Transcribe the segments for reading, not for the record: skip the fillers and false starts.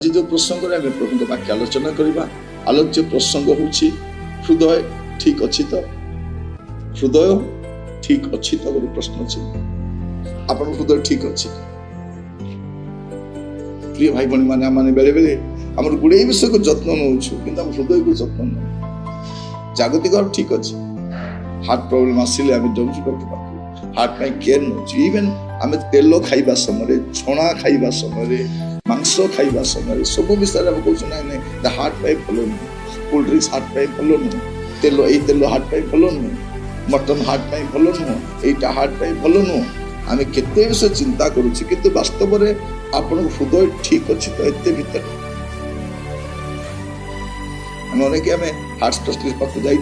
जो प्रसंग में आम प्रभु वाक्य आलोचना करवा आलोच्य प्रसंग हूँ हृदय ठीक अच्छी तो हृदय ठीक अच्छी तो गोटे प्रश्न अच्छी आप हृदय ठीक अच्छी प्रिय भाई भाई मैंने आम बेले बेले आम गुड़े विषय को जत्न नौ कि हृदय को जत्न नौ जागतिक ठीक अच्छे हार्ट प्रोब्लेम आसिले आम जाऊँ डॉक्टर हार्ट में केयर नौ इवेन आम तेल खाइबा समय छणा खाइबा समय मांस खाइबा समय सब विषय में कौन ना हार्ट पाई भल नुह कोल्ड ड्रिंक्स हार्ट पाई भल नुह तेल हार्ट पाई भल नुह मटन हार्ट पाई भल नुह एटा हार्ट पाई भल नुह आम केते विषय चिंता करुचे किंतु वास्तव में आपन हृदय ठीक अच्छी तो एते भीतर आम अनेक आम हार्ट स्पेशलिस्ट पाक जाइए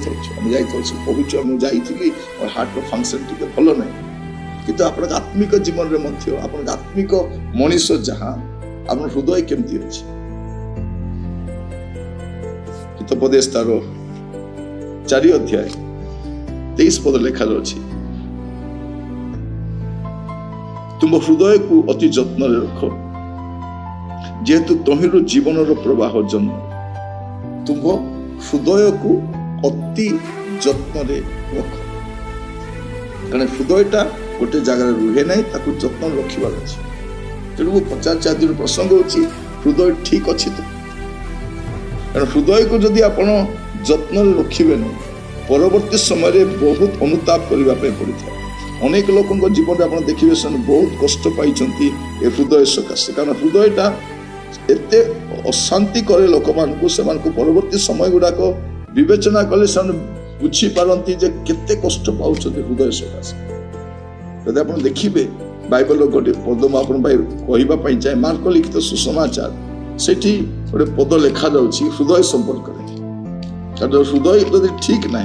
और हार्ट रो फंक्शन टिके भल ना किंतु आप आत्मिक जीवन में आप आत्मिक मनीष जहाँ आप हृदय केमती अच्छी हितोपदेश तार 4 अध्याय 23 पद लेखा अच्छी तुम हृदय को अति जत्न रख जेहेतु तहिरु जीवन प्रवाह जन्म तुम हृदय को अति जत्न रख कारण हृदयटा गोटे जगार रुहे ना जत्न रखिबार अच्छी तेणु पचार प्रसंग होची हृदय ठीक अच्छी तो कारण हृदय को जदि आप जत्न रखिबे न परवर्ती समय बहुत अनुताप करने पड़ी था अनेक लोक जीवन आप देखिए बहुत कष्ट पाई हृदय सकाशे कारण हृदयटा एत अशांति करे लोक मान परवर्ती समय गुड़ाक विवेचना कले से बुझीपारती केते कष्ट पाँच हृदय सकाशे जब आप देखिए बाइबल गोटे पद मुझे चाहे मार्क लिखित सुसमाचार से गोटे पद लिखा जाऊँगी हृदय संपर्क कारण हृदय जब ठीक ना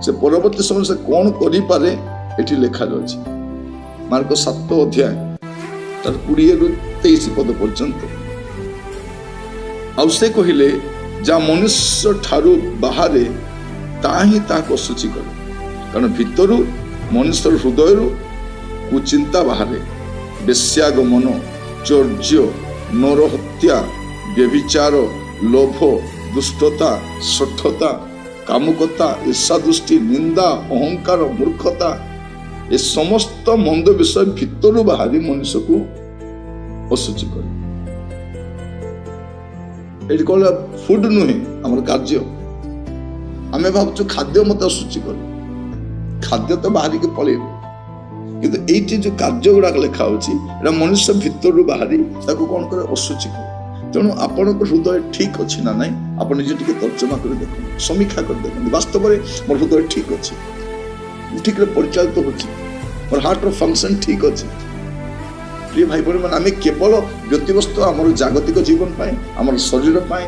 से परवर्ती समय से कौन करे ये लिखा जाऊँगी मार्क 7 अध्याय 20 ରୁ 23 पद पर्यंत आउसे कहले जा मनुष्य ठारू बाहर ताही ताको सूची करे कारण भितर मनुष्य हृदय कुचिंता बाहर बेश्यागमन चौर्य नरहत्या व्यभिचार लोभ दुष्टता शठता कामुकता ईर्षादृष्टि निंदा अहंकार मूर्खता ये समस्त मंद विषय भितर बाहरी मनुष्य को असुचि करे ये कहला फूड नुहे आम कार्य आम भावु खाद्य मत असुचि कर खाद्य तो बाहरी के पलैब किंतु ये जो कार्य गुड़ाक लिखा होता मनुष्य भितर बाहरी कौन करे असुचि करे तेणु आपण हृदय ठीक अच्छी ना ना आप निजे टे तर्जमा कर देख समीक्षा कर देख वास्तव में मोर हृदय ठीक अच्छे ठीक परिचालित हो मोर हार्ट रो फंक्शन ठीक अच्छे प्रिय भाई भाई मैंने आम केवल व्यक्तिवस्तु आम जागतिक जीवन पाए आम शरीर पाए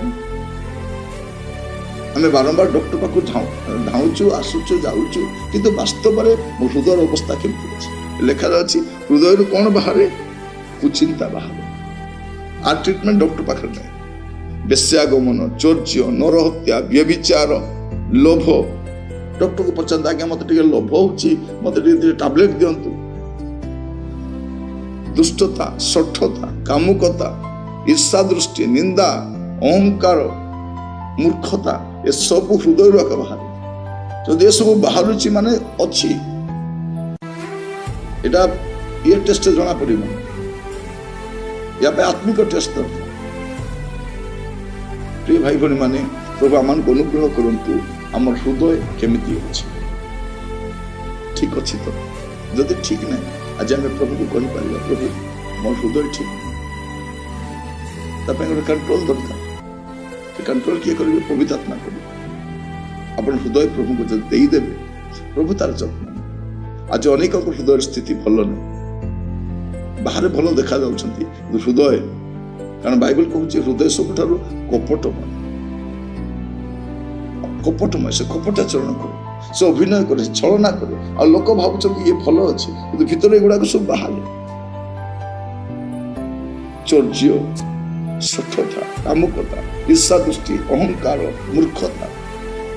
आम बारंबार डॉक्टर पाक धाऊँ आसुचु जाऊँ किंतु वास्तव में मो हृदय अवस्था केमती अच्छी लिखा जाच्छी हृदय कौन बाहर कुचिंता बाहर आ ट्रीटमेंट डॉक्टर पाखे नहीं बेश्यागमन चौर्य नरहत्या व्यभिचार लोभ डॉक्टर को पचार आज्ञा मत लोभ होची मत टैबलेट दिंतु दुष्टता शठता कामुकता ईर्षा दृष्टि निंदा अहंकार मूर्खता ये सब हृदय बाहर जब ये सब बाहर माने अच्छी एटा ये टेस्ट जना पड़े या आत्मिक टेस्ट प्रिय भाई भाई माने प्रभु आम अनुग्रह करंतु आम हृदय केमिति अच्छी ठीक अच्छी तो जदि ठीक ना आज आम प्रभु को कही पार प्रभु मोर हृदय ठीक गोटे कंट्रोल दरकार कंट्रोल किए करेंगे पवित्र आत्मा करेंगे अपन हृदय प्रभु को जब देदेवे प्रभु तार जत्न आज अनेक हृदय स्थिति भल नहीं बाहर भल देखा हृदय कारण बाइबल कहूँ हृदय सब कपटमय से कपटाचरण करे से अभिनय करे छलना करे आ लोक भावुं ये भल अच्छे कि भितर एगुड़ाक सब बाहर चौर्य शठता कामुकता ईर्षा दृष्टि अहंकार मूर्खता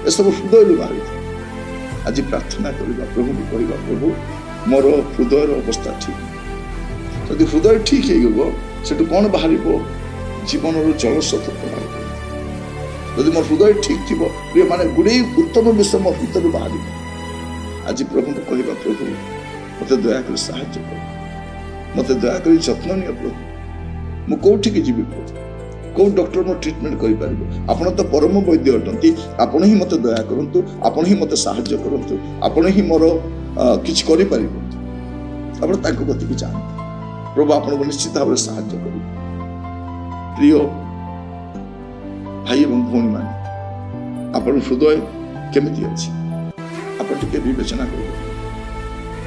ये सब हृदय बाहरी आज प्रार्थना करवा प्रभु को कहवा प्रभु मोर हृदय अवस्था ठीक जदि हृदय ठीक हो कौन बाहर ଜୀବନର ଜଳସ୍ରୋତ ପ୍ରବାହ କରିବ। ଯଦି ମୋ ହୃଦୟ ଠିକ ଥିବ ମାନେ ଗୁଡ଼େ ଉତ୍ତମ ବିଷୟ ମୋ ଭିତରୁ ବାହାରିବ। ଆଜି ପ୍ରଭୁଙ୍କୁ କହିବା, ପ୍ରଭୁ ମତେ ଦୟାକରି ସାହାଯ୍ୟ କର, ମତେ ଦୟାକରି ଯତ୍ନ ନିଅ ପ୍ରଭୁ। ମୁଁ କୋଉଠିକି ଯିବି ପ୍ରଭୁ? କୋଉ ଡକ୍ଟର ମୋ ଟ୍ରିଟମେଣ୍ଟ କରିପାରିବ? ଆପଣ ତ ପରମ ବୈଦ୍ୟ ଅଟନ୍ତି। ଆପଣ ହିଁ ମତେ ଦୟା କରନ୍ତୁ, ଆପଣ ହିଁ ମତେ ସାହାଯ୍ୟ କରନ୍ତୁ, ଆପଣ ହିଁ ମୋର କିଛି କରିପାରିବେ। ଆପଣ ତାଙ୍କ କତିକି ଯାଆନ୍ତୁ। ପ୍ରଭୁ ଆପଣଙ୍କୁ ନିଶ୍ଚିତ ଭାବରେ ସାହାଯ୍ୟ କରିବେ। ପ୍ରିୟ ଭାଇ ଏବଂ ଭଉଣୀ ମାନେ, ଆପଣଙ୍କ ହୃଦୟ କେମିତି ଅଛି ଆପଣ ଟିକେ ବିବେଚନା କରିବେ।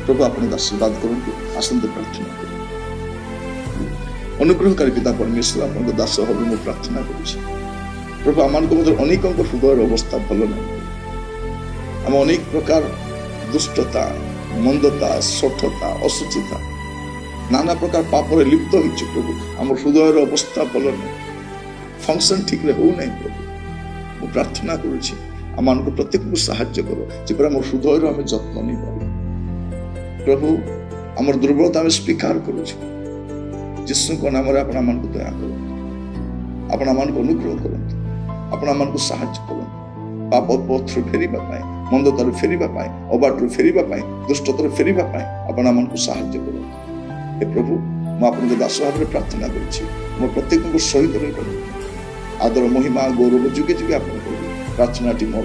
ପ୍ରଭୁ ଆପଣଙ୍କୁ ଆଶୀର୍ବାଦ କରନ୍ତୁ। ଆସନ୍ତୁ ପ୍ରାର୍ଥନା କରୁ। ଅନୁଗ୍ରହକାରୀ ପିତା ପରମେଶ୍ୱର, ଆପଣଙ୍କ ଦାସ ଭାବେ ମୁଁ ପ୍ରାର୍ଥନା କରୁଛି। ପ୍ରଭୁ ଆମମାନଙ୍କ ମଧ୍ୟରେ ଅନେକଙ୍କ ହୃଦୟର ଅବସ୍ଥା ଭଲ ନାହିଁ। ଆମେ ଅନେକ ପ୍ରକାର ଦୁଷ୍ଟତା, ମନ୍ଦତା, ଶଠତା, ଅଶୁଚିତା, ନାନା ପ୍ରକାର ପାପରେ ଲିପ୍ତ ହେଇଛୁ ପ୍ରଭୁ। ଆମର ହୃଦୟର ଅବସ୍ଥା ଭଲ ନାହିଁ, ଫଙ୍କସନ ଠିକରେ ହଉନାହିଁ ପ୍ରଭୁ। ମୁଁ ପ୍ରାର୍ଥନା କରୁଛି ଆମମାନଙ୍କୁ ପ୍ରତ୍ୟେକଙ୍କୁ ସାହାଯ୍ୟ କର, ଯେପରି ଆମର ହୃଦୟର ଆମେ ଯତ୍ନ ନେଇପାରିବୁ। ପ୍ରଭୁ ଆମର ଦୁର୍ବଳତା ଆମେ ସ୍ୱୀକାର କରୁଛୁ। ଯୀଶୁଙ୍କ ନାମରେ ଆପଣ ଆମମାନଙ୍କୁ ଦୟା କରନ୍ତୁ, ଆପଣ ଆମମାନଙ୍କୁ ଅନୁଗ୍ରହ କରନ୍ତୁ, ଆପଣ ଆମମାନଙ୍କୁ ସାହାଯ୍ୟ କରନ୍ତୁ। ପାପ ପଥରୁ ଫେରିବା ପାଇଁ, ମନ୍ଦତାରୁ ଫେରିବା ପାଇଁ, ଅବାଟରୁ ଫେରିବା ପାଇଁ, ଦୁଷ୍ଟତାରୁ ଫେରିବା ପାଇଁ ଆପଣ ଆମମାନଙ୍କୁ ସାହାଯ୍ୟ କରନ୍ତୁ। ହେ ପ୍ରଭୁ, ମୁଁ ଆପଣଙ୍କ ଦାସ ଭାବରେ ପ୍ରାର୍ଥନା କରୁଛି। ମୋ ପ୍ରତ୍ୟେକଙ୍କୁ ସହିତ ରହିବାକୁ ଆଦର, ମହିମା, ଗୌରବ ଯୁଗେ ଯୁଗେ ଆପଣ କରିବେ। ପ୍ରାର୍ଥନାଟି ମୋର